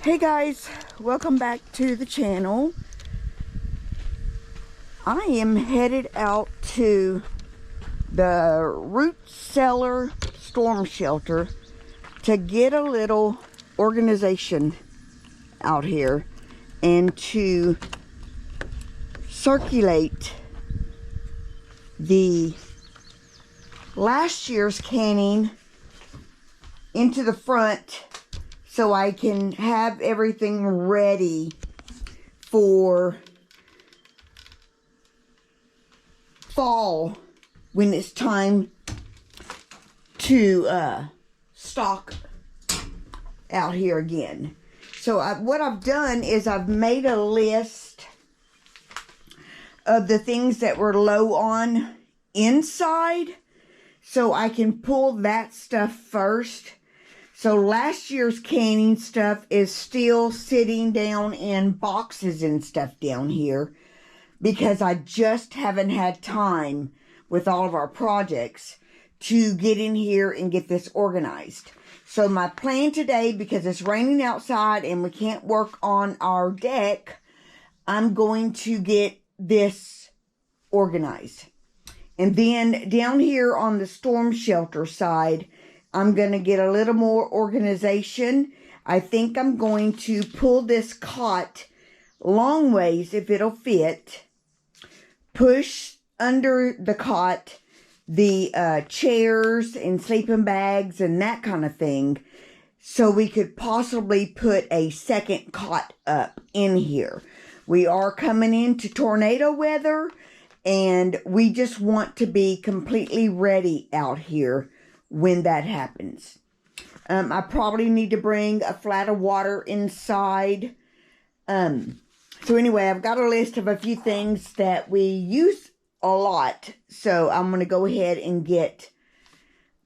Hey guys, welcome back to the channel. I am headed out to the Root Cellar storm shelter to get a little organization out here and to circulate the last year's canning into the front so I can have everything ready for fall when it's time to stock out here again. So what I've done is I've made a list of the things that we're low on inside so I can pull that stuff first. So last year's canning stuff is still sitting down in boxes and stuff down here because I just haven't had time with all of our projects to get in here and get this organized. So my plan today, because it's raining outside and we can't work on our deck, I'm going to get this organized. And then down here on the storm shelter side, I'm going to get a little more organization. I think I'm going to pull this cot long ways if it'll fit. Push under the cot the chairs and sleeping bags and that kind of thing. So we could possibly put a second cot up in here. We are coming into tornado weather and we just want to be completely ready out here when that happens. I probably need to bring a flat of water inside. So anyway, I've got a list of a few things that we use a lot. So I'm going to go ahead and get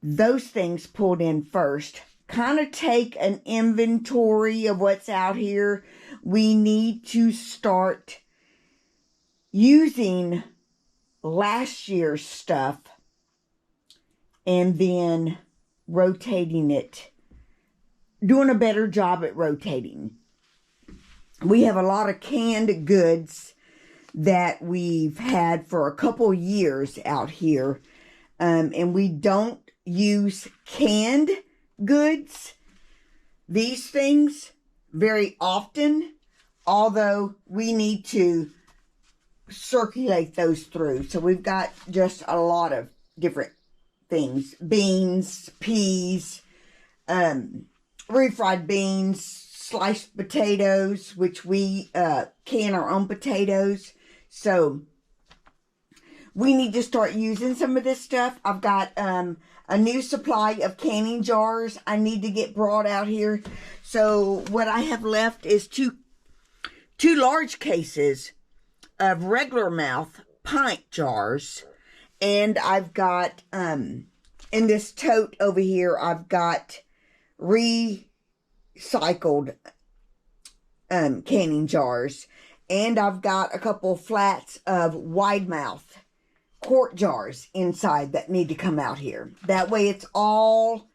those things pulled in first. Kind of take an inventory of what's out here. We need to start using last year's stuff and then rotating it, doing a better job at rotating. We have a lot of canned goods that we've had for a couple years out here, and we don't use canned goods, these things, very often, although we need to circulate those through. So we've got just a lot of different things: beans, peas, refried beans, sliced potatoes, which we can our own potatoes. So we need to start using some of this stuff. I've got a new supply of canning jars I need to get brought out here. So what I have left is two large cases of regular mouth pint jars. And I've got, in this tote over here, I've got recycled canning jars. And I've got a couple flats of wide mouth quart jars inside that need to come out here. That way it's all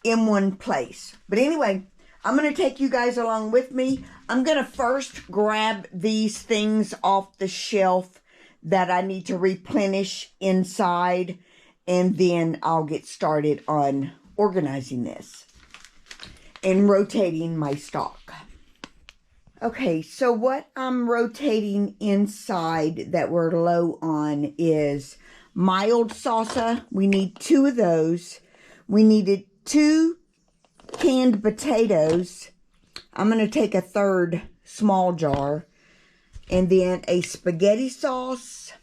in one place. But anyway, I'm going to take you guys along with me. I'm going to first grab these things off the shelf that I need to replenish inside, and then I'll get started on organizing this and rotating my stock. Okay, so what I'm rotating inside that we're low on is mild salsa. We need 2 of those. We needed 2 canned potatoes. I'm going to take a third small jar. And then a spaghetti sauce.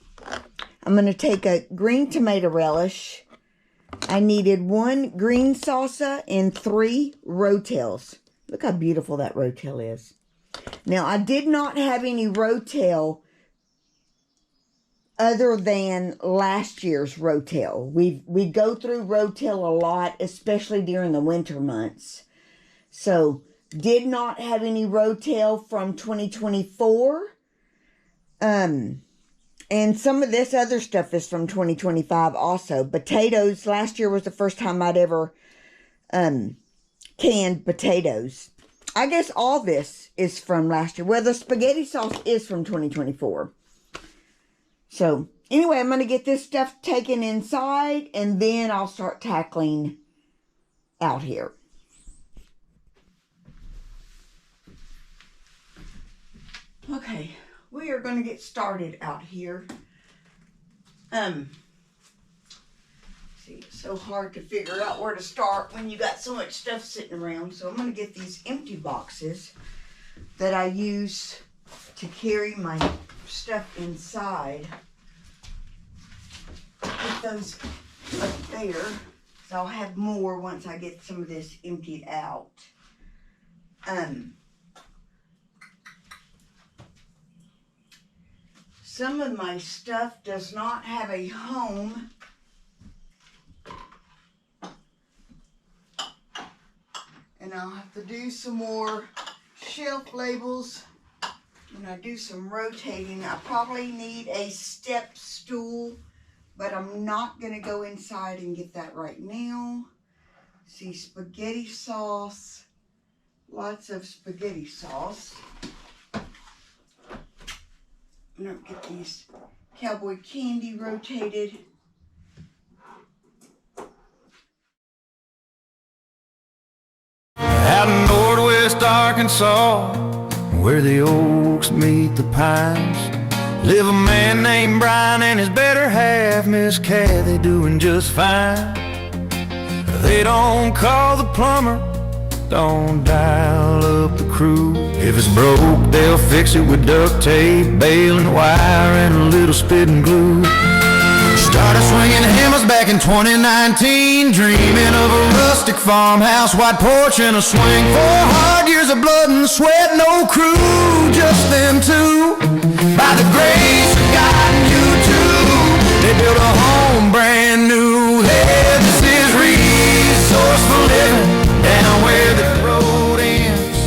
I'm going to take a green tomato relish. I needed 1 green salsa and 3 rotails. Look how beautiful that rotel is. Now, I did not have any rotel other than last year's rotel. We go through rotel a lot, especially during the winter months. So, did not have any rotel from 2024. And some of this other stuff is from 2025 also. Potatoes, last year was the first time I'd ever canned potatoes. I guess all this is from last year. Well, the spaghetti sauce is from 2024. So, anyway, I'm going to get this stuff taken inside, and then I'll start tackling out here. Okay, we are going to get started out here. See, it's so hard to figure out where to start when you got so much stuff sitting around. So I'm going to get these empty boxes that I use to carry my stuff inside. Put those up there. So I'll have more once I get some of this emptied out. Some of my stuff does not have a home. And I'll have to do some more shelf labels when I do some rotating. I probably need a step stool, but I'm not going to go inside and get that right now. See, spaghetti sauce. Lots of spaghetti sauce. I'm going to get these cowboy candy rotated. Out in Northwest Arkansas, where the oaks meet the pines, live a man named Brian and his better half, Miss Kathy, doing just fine. They don't call the plumber, don't dial up the crew. If it's broke, they'll fix it with duct tape, baling wire, and a little spitting glue. Started swinging hammers back in 2019, dreaming of a rustic farmhouse, white porch and a swing. 4 hard years of blood and sweat, no crew, just them two. By the grace of God and you too, they built a home brand new. Hey, this is resourceful living, down where the road ends.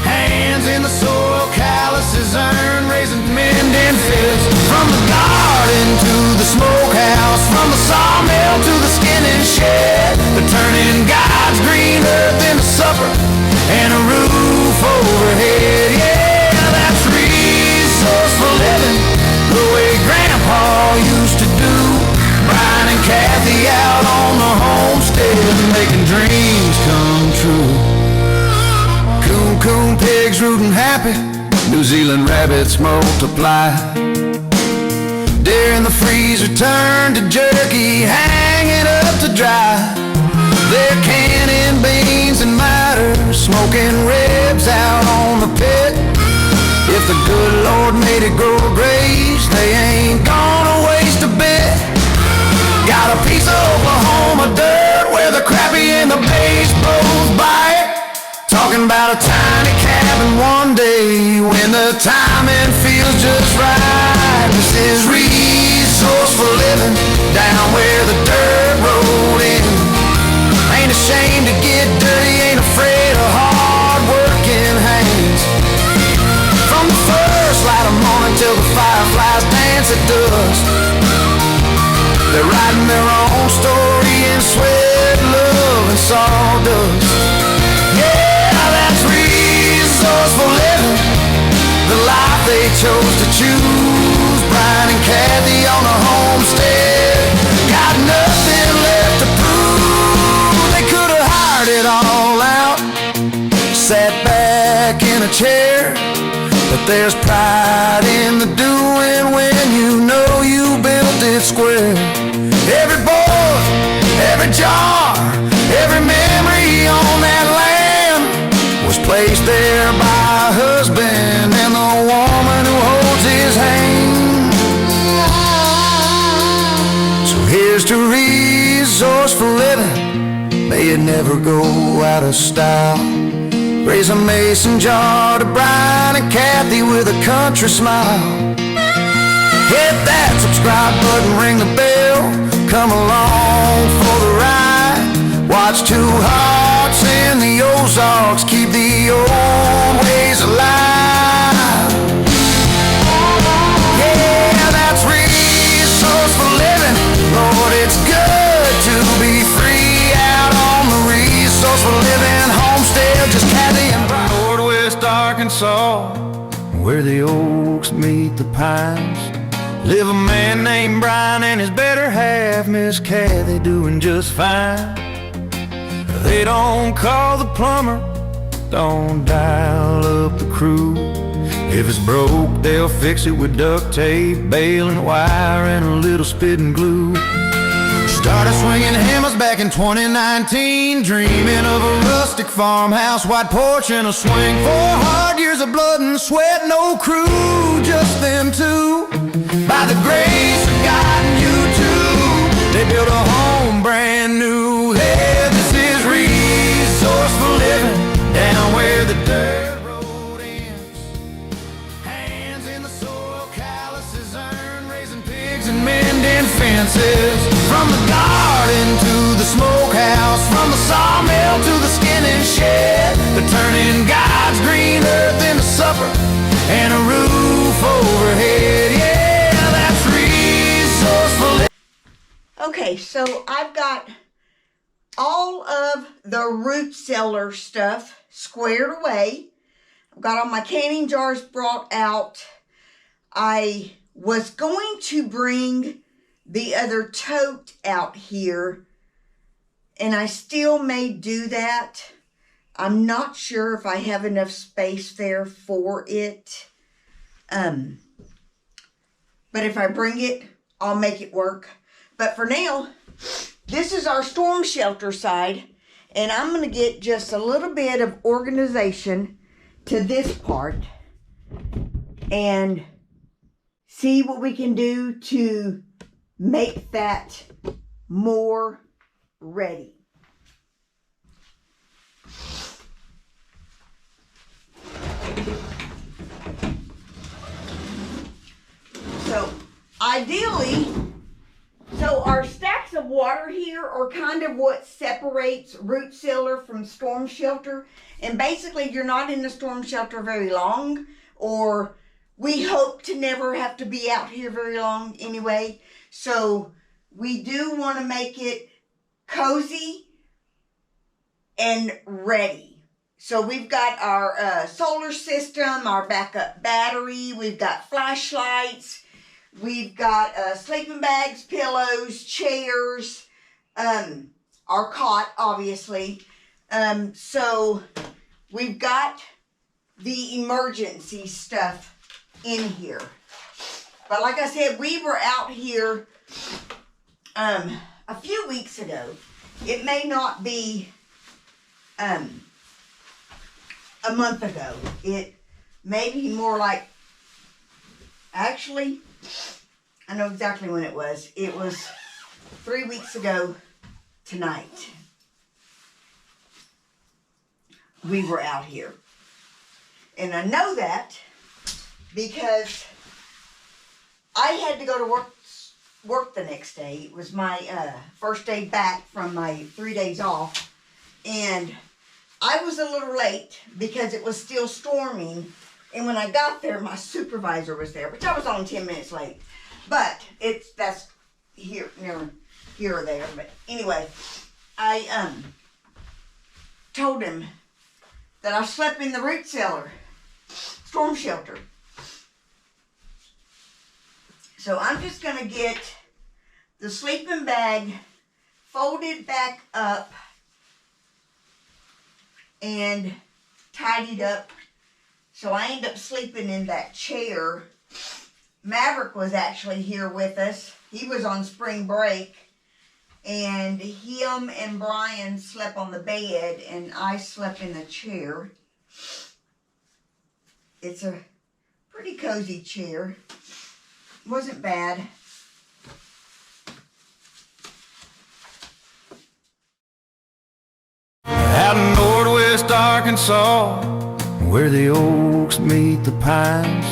Hands in the soil, calluses earn, raising men and fish. From the garden to the smokehouse, from the sawmill to the skinning shed, they're turning God's green earth into supper and a roof overhead. Yeah, that's resourceful living, the way Grandpa used to do. Brian and Kathy out on the homestead, making dreams come true. Coon pigs rooting happy, New Zealand rabbits multiply. Deer in the freezer turn to jerky, hanging up to dry. They're canning beans and matter, smoking ribs out on the pit. If the good Lord made it grow grapes, they ain't gonna waste a bit. Got a piece of Oklahoma dirt where the crappie and the bass both bite. Talking about a tiny cabin one day when the timing feels just right. This is resourceful living, down where the dirt road ends. Ain't ashamed to get dirty, ain't afraid of hard working hands. From the first light of morning till the fireflies dance at dusk, they're writing their own story in sweat, love, and sawdust. Yeah, that's resourceful living, the life they chose to choose. Brian and Kathy on the homestead, got nothing left to prove. They could have hired it all out, sat back in a chair, but there's pride in the doing when you know you built it square. Every board, every jar, every memory on that land was placed there by a husband and the woman who holds his hand. So here's to resourceful living, may it never go out of style. Raise a mason jar to Brian and Kathy with a country smile. Hit that subscribe button, ring the bell, come along for the ride. Watch Two Hearts in the Ozarks keep the old ways alive. Yeah, that's resourceful living, Lord, it's good to be free out on the resourceful living homestead. Just Kathy and Brian. Arkansas, where the oaks meet the pines, live a man named Brian and his better half, Miss Kathy, doing just fine. They don't call the plumber, don't dial up the crew. If it's broke, they'll fix it with duct tape, baling wire, and a little spitting glue. Started swinging hammers back in 2019, dreaming of a rustic farmhouse, white porch, and a swing. 4 hard years of blood and sweat, no crew, just them two. By the grace of God and you too, they built a home brand new. Hey, this is resourceful living, down where the dirt road ends. Hands in the soil, calluses earn, raising pigs and mending fences. From the garden to the smokehouse, from the sawmill to the skinning shed, they're turning God's green earth into supper and a roof overhead. Yeah, that's resourceful. Okay, so I've got all of the Root Cellar stuff squared away. I've got all my canning jars brought out. I was going to bring the other tote out here, and I still may do that. I'm not sure if I have enough space there for it. But if I bring it, I'll make it work. But for now, this is our storm shelter side, and I'm going to get just a little bit of organization to this part and see what we can do to make that more ready. So ideally, our stacks of water here are kind of what separates Root Cellar from storm shelter. And basically you're not in the storm shelter very long, or we hope to never have to be out here very long anyway. So we do want to make it cozy and ready. So we've got our solar system, our backup battery, we've got flashlights, we've got sleeping bags, pillows, chairs, our cot, obviously. So we've got the emergency stuff in here. But like I said, we were out here a few weeks ago. It may not be a month ago. It may be more like, actually, I know exactly when it was. It was 3 weeks ago tonight. We were out here. And I know that because I had to go to work the next day. It was my first day back from my 3 days off, and I was a little late because it was still storming. And when I got there, my supervisor was there, which I was only 10 minutes late. But that's here or there. But anyway, I told him that I slept in the Root Cellar storm shelter. So I'm just going to get the sleeping bag folded back up and tidied up. So I end up sleeping in that chair. Maverick was actually here with us. He was on spring break. And him and Brian slept on the bed and I slept in the chair. It's a pretty cozy chair. Wasn't bad. Out in northwest Arkansas, where the oaks meet the pines,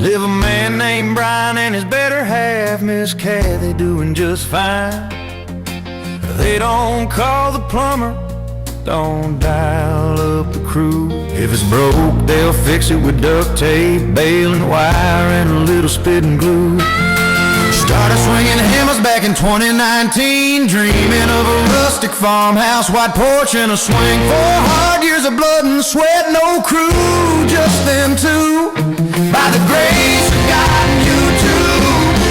live a man named Brian and his better half, Miss Kathy, doing just fine. They don't call the plumber, don't dial up the crew. If it's broke, they'll fix it with duct tape, baling wire, and a little spitting glue. Started swinging hammers back in 2019, dreaming of a rustic farmhouse, white porch, and a swing. 4 hard years of blood and sweat, no crew, just just them two. By the grace of God and you too,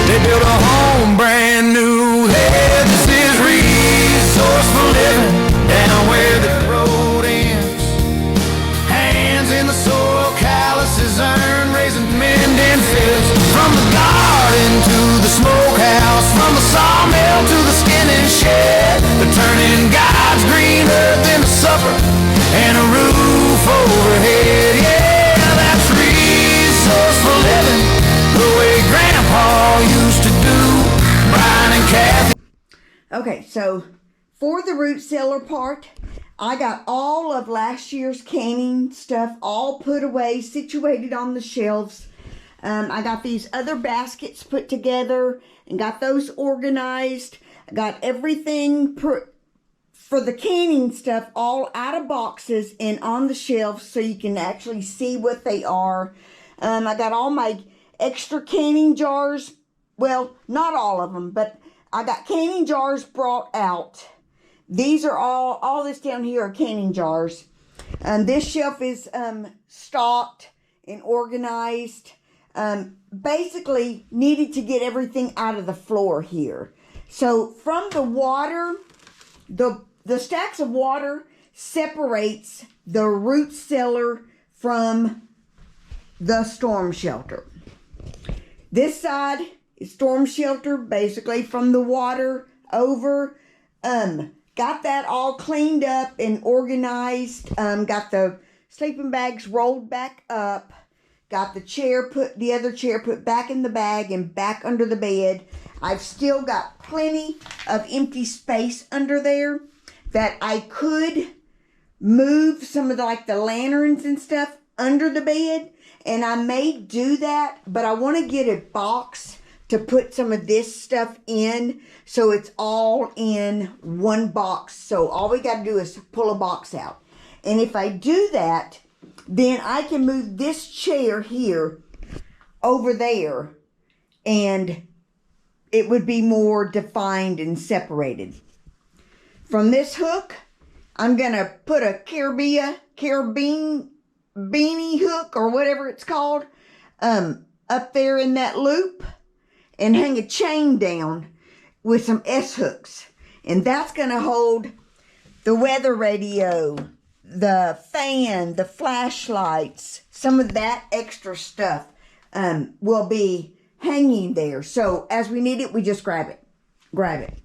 they built a home brand new. Hey, this is resourceful living down where the road ends. Hands in the soil, calluses earn, raising men and fish. From the garden to the smokehouse, from the sawmill to the skinning shed, they're turning God's green earth into supper and a roof overhead. Yeah, that's resourceful living, the way Grandpa used to do. Brian and Kathy. Okay, so for the root cellar part, I got all of last year's canning stuff all put away, situated on the shelves. I got these other baskets put together and got those organized. I got everything for the canning stuff all out of boxes and on the shelves so you can actually see what they are. I got all my extra canning jars. Well, not all of them, but I got canning jars brought out. These are all this down here are canning jars. This shelf is stocked and organized. Basically needed to get everything out of the floor here. So from the water, the stacks of water separates the root cellar from the storm shelter. This side is storm shelter, basically from the water over. Got that all cleaned up and organized. Got the sleeping bags rolled back up. Got the other chair put back in the bag and back under the bed. I've still got plenty of empty space under there that I could move some of the lanterns and stuff under the bed. And I may do that, but I want to get a box to put some of this stuff in so it's all in one box. So all we got to do is pull a box out. And if I do that, then I can move this chair here over there and it would be more defined and separated. From this hook, I'm going to put a carabiner beanie hook or whatever it's called up there in that loop and hang a chain down with some S hooks. And that's going to hold the weather radio, the fan, the flashlights, some of that extra stuff will be hanging there. So as we need it, we just grab it.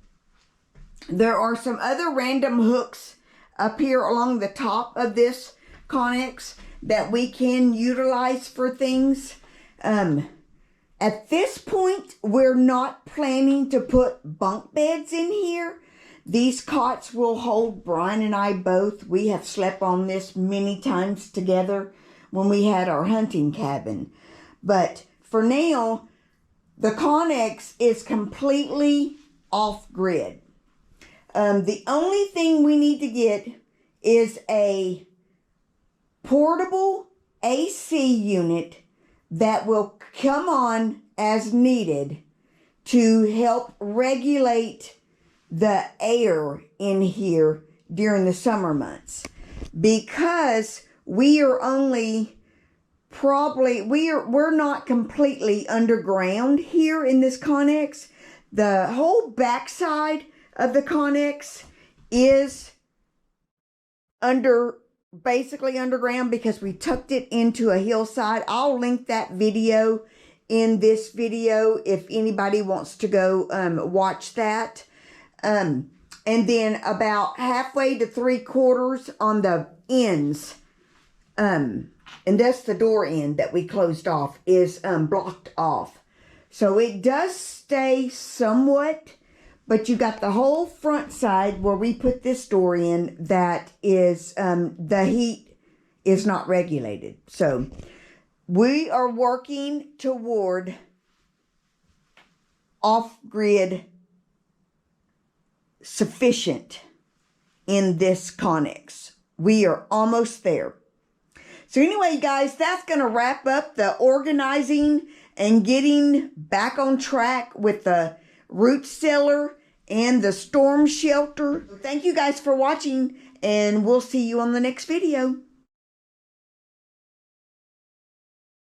There are some other random hooks up here along the top of this Conex that we can utilize for things. At this point, we're not planning to put bunk beds in here. These cots will hold Brian and I both. We have slept on this many times together when we had our hunting cabin. But for now, the Conex is completely off-grid. The only thing we need to get is a portable AC unit that will come on as needed to help regulate the air in here during the summer months. Because we are only we're not completely underground here in this Conex. The whole backside of the Conex is basically underground because we tucked it into a hillside. I'll link that video in this video if anybody wants to go watch that. And then about halfway to 3/4 on the ends, and that's the door end that we closed off, is blocked off. So it does stay somewhat, but you got the whole front side where we put this door in that is, the heat is not regulated. So we are working toward off-grid sufficient in this Conex. We are almost there. So anyway, guys, that's going to wrap up the organizing and getting back on track with the root cellar and the storm shelter. Thank you guys for watching, and we'll see you on the next video.